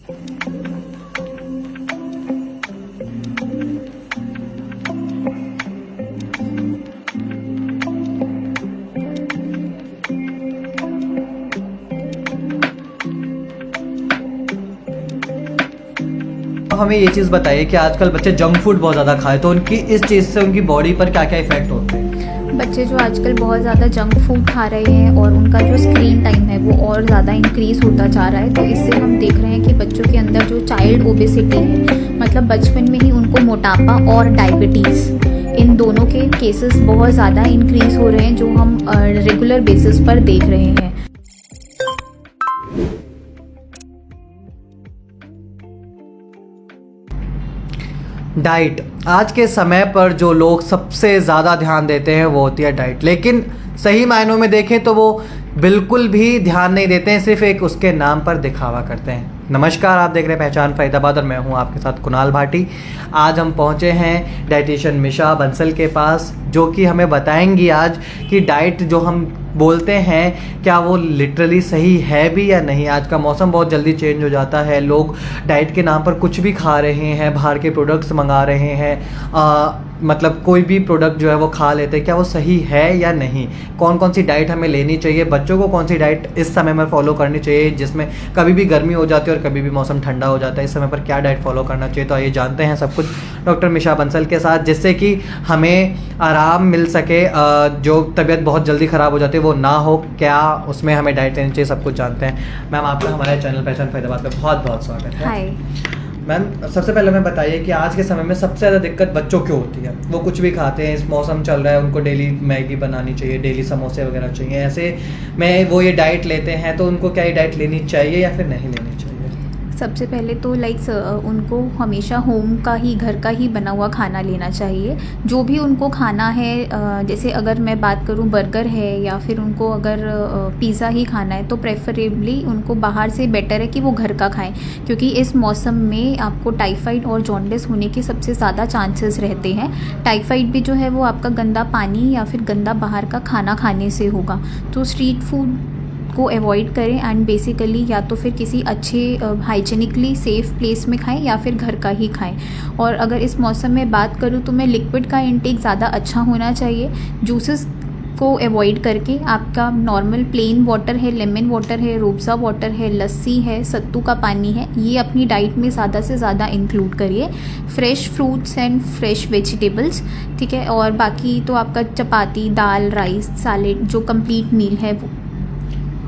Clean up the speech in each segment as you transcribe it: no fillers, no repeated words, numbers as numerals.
हमें ये चीज़ बताइए कि आजकल बच्चे जंक फूड बहुत ज़्यादा खाए, तो उनकी इस चीज़ से उनकी बॉडी पर क्या क्या इफेक्ट होते हैं? बच्चे जो आजकल बहुत ज़्यादा जंक फूड खा रहे हैं और उनका जो स्क्रीन टाइम है वो और ज़्यादा इंक्रीज़ होता जा रहा है, तो इससे हम देख रहे हैं कि बच्चों के अंदर जो चाइल्ड ओबेसिटी है, मतलब बचपन में ही उनको मोटापा और डायबिटीज़, इन दोनों के केसेस बहुत ज़्यादा इंक्रीज़ हो रहे हैं, जो हम रेगुलर बेसिस पर देख रहे हैं। डाइट, आज के समय पर जो लोग सबसे ज़्यादा ध्यान देते हैं वो होती है डाइट, लेकिन सही मायनों में देखें तो वो बिल्कुल भी ध्यान नहीं देते हैं, सिर्फ एक उसके नाम पर दिखावा करते हैं। नमस्कार, आप देख रहे हैं पहचान फरीदाबाद और मैं हूं आपके साथ कुणाल भाटी। आज हम पहुंचे हैं डाइटिशियन मिशा बंसल के पास, जो कि हमें बताएंगी आज कि डाइट जो हम बोलते हैं क्या वो लिटरली सही है भी या नहीं। आज का मौसम बहुत जल्दी चेंज हो जाता है, लोग डाइट के नाम पर कुछ भी खा रहे हैं, बाहर के प्रोडक्ट्स मंगा रहे हैं, मतलब कोई भी प्रोडक्ट जो है वो खा लेते हैं। क्या वो सही है या नहीं, कौन कौन सी डाइट हमें लेनी चाहिए, बच्चों को कौन सी डाइट इस समय में फॉलो करनी चाहिए जिसमें कभी भी गर्मी हो जाती है और कभी भी मौसम ठंडा हो जाता है, इस समय पर क्या डाइट फॉलो करना चाहिए। तो आइए जानते हैं सब कुछ डॉक्टर मिशा बंसल के साथ, जिससे कि हमें आराम मिल सके, जो तबीयत बहुत जल्दी ख़राब हो जाती है वो ना हो, क्या उसमें हमें डाइट लेनी चाहिए, सब कुछ जानते हैं। मैम, आपका हमारे चैनल पहचान फरीदाबाद पे बहुत बहुत स्वागत है। हाय मैम, सबसे पहले हमें बताइए कि आज के समय में सबसे ज़्यादा दिक्कत बच्चों क्यों होती है? वो कुछ भी खाते हैं, इस मौसम चल रहा है, उनको डेली मैगी बनानी चाहिए, डेली समोसे वगैरह चाहिए, ऐसे में वो ये डाइट लेते हैं, तो उनको क्या ये डाइट लेनी चाहिए या फिर नहीं लेनी चाहिए? सबसे पहले तो उनको हमेशा होम का ही, घर का ही बना हुआ खाना लेना चाहिए। जो भी उनको खाना है, जैसे अगर मैं बात करूं बर्गर है या फिर उनको अगर पिज़्ज़ा ही खाना है, तो प्रेफरेबली उनको बाहर से बेटर है कि वो घर का खाएं, क्योंकि इस मौसम में आपको टाइफाइड और जॉन्डिस होने के सबसे ज़्यादा चांसेस रहते हैं। टाइफाइड भी जो है वो आपका गंदा पानी या फिर गंदा बाहर का खाना खाने से होगा। तो स्ट्रीट फूड को अवॉइड करें एंड बेसिकली या तो फिर किसी अच्छे हाइजीनिकली सेफ़ प्लेस में खाएं या फिर घर का ही खाएं। और अगर इस मौसम में बात करूं तो मैं लिक्विड का इंटेक ज़्यादा अच्छा होना चाहिए। जूसेस को अवॉइड करके आपका नॉर्मल प्लेन वाटर है, लेमन वाटर है, रूअफ़ज़ा वाटर है, लस्सी है, सत्तू का पानी है, ये अपनी डाइट में ज़्यादा से ज़्यादा इंक्लूड करिए। Fresh fruits and fresh vegetables, ठीक है। और बाकी तो आपका चपाती, दाल, राइस, सैलेड जो कंप्लीट मील है वो।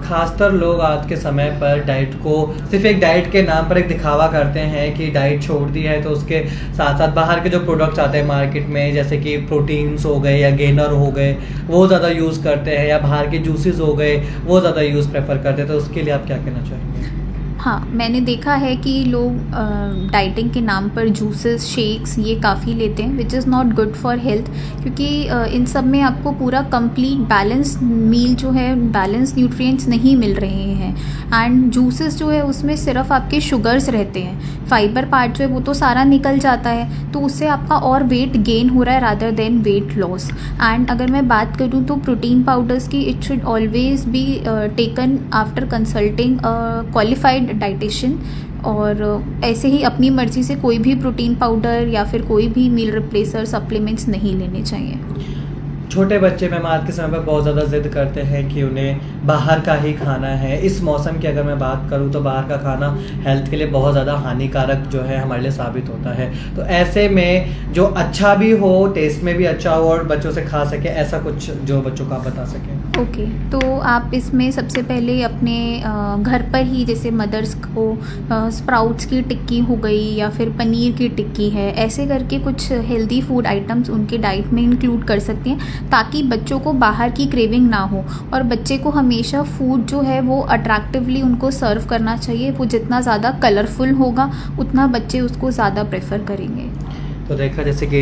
खासतर लोग आज के समय पर डाइट को सिर्फ एक डाइट के नाम पर एक दिखावा करते हैं कि डाइट छोड़ दी है, तो उसके साथ साथ बाहर के जो प्रोडक्ट्स आते हैं मार्केट में, जैसे कि प्रोटीन्स हो गए या गेनर हो गए, वो ज़्यादा यूज़ करते हैं, या बाहर के जूसेस हो गए वो ज़्यादा यूज़ प्रेफर करते हैं। तो उसके लिए आप क्या कहना चाहेंगे? हाँ, मैंने देखा है कि लोग डाइटिंग के नाम पर जूसेस, शेक्स ये काफ़ी लेते हैं, which is not good for health, क्योंकि इन सब में आपको पूरा कंप्लीट बैलेंस मील जो है, बैलेंस न्यूट्रिएंट्स नहीं मिल रहे हैं। एंड जूसेस जो है उसमें सिर्फ आपके शुगर्स रहते हैं, फाइबर पार्ट जो है वो तो सारा निकल जाता है, तो उससे आपका और वेट गेन हो रहा है rather than weight loss. And अगर मैं बात करूँ तो प्रोटीन पाउडर्स की, it should always be taken after consulting qualified dietitian. और ऐसे ही अपनी मर्ज़ी से कोई भी प्रोटीन पाउडर या फिर कोई भी मील रिप्लेसर सप्लीमेंट्स नहीं लेने चाहिए। छोटे बच्चे मैम आज के समय पर बहुत ज़्यादा ज़िद करते हैं कि उन्हें बाहर का ही खाना है। इस मौसम की अगर मैं बात करूं तो बाहर का खाना हेल्थ के लिए बहुत ज़्यादा हानिकारक जो है हमारे लिए साबित होता है। तो ऐसे में जो अच्छा भी हो, टेस्ट में भी अच्छा हो और बच्चों से खा सके, ऐसा कुछ जो बच्चों को आप बता सकें। ओके, तो आप इसमें सबसे पहले अपने घर पर ही, जैसे मदर्स को स्प्राउट्स की टिक्की हो गई या फिर पनीर की टिक्की है, ऐसे करके कुछ हेल्दी फूड आइटम्स उनके डाइट में इंक्लूड कर सकते हैं, ताकि बच्चों को बाहर की क्रेविंग ना हो। और बच्चे को हमेशा फूड जो है वो अट्रैक्टिवली उनको सर्व करना चाहिए। वो जितना ज़्यादा कलरफुल होगा उतना बच्चे उसको ज़्यादा प्रेफर करेंगे। तो देखा जैसे कि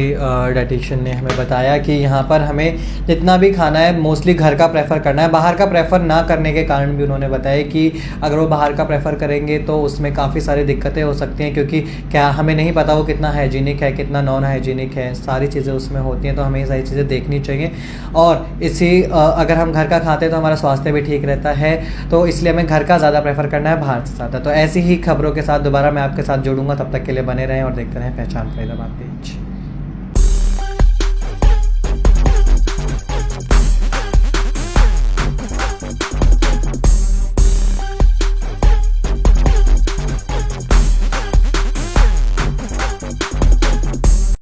डाइटिशियन ने हमें बताया कि यहाँ पर हमें जितना भी खाना है मोस्टली घर का प्रेफर करना है। बाहर का प्रेफर ना करने के कारण भी उन्होंने बताया कि अगर वो बाहर का प्रेफर करेंगे तो उसमें काफ़ी सारी दिक्कतें हो सकती हैं, क्योंकि क्या हमें नहीं पता वो कितना हाइजीनिक है, कितना नॉन हाइजीनिक है, सारी चीज़ें उसमें होती हैं। तो हमें ये सारी चीज़ें देखनी चाहिए। और अगर हम घर का खाते हैं तो हमारा स्वास्थ्य भी ठीक रहता है, तो इसलिए हमें घर का ज़्यादा प्रेफर करना है बाहर से ज़्यादा। तो ऐसी ही खबरों के साथ दोबारा मैं आपके साथ जुड़ूंगा, तब तक के लिए बने रहें और देखते रहें पहचान फरीदाबाद पेज।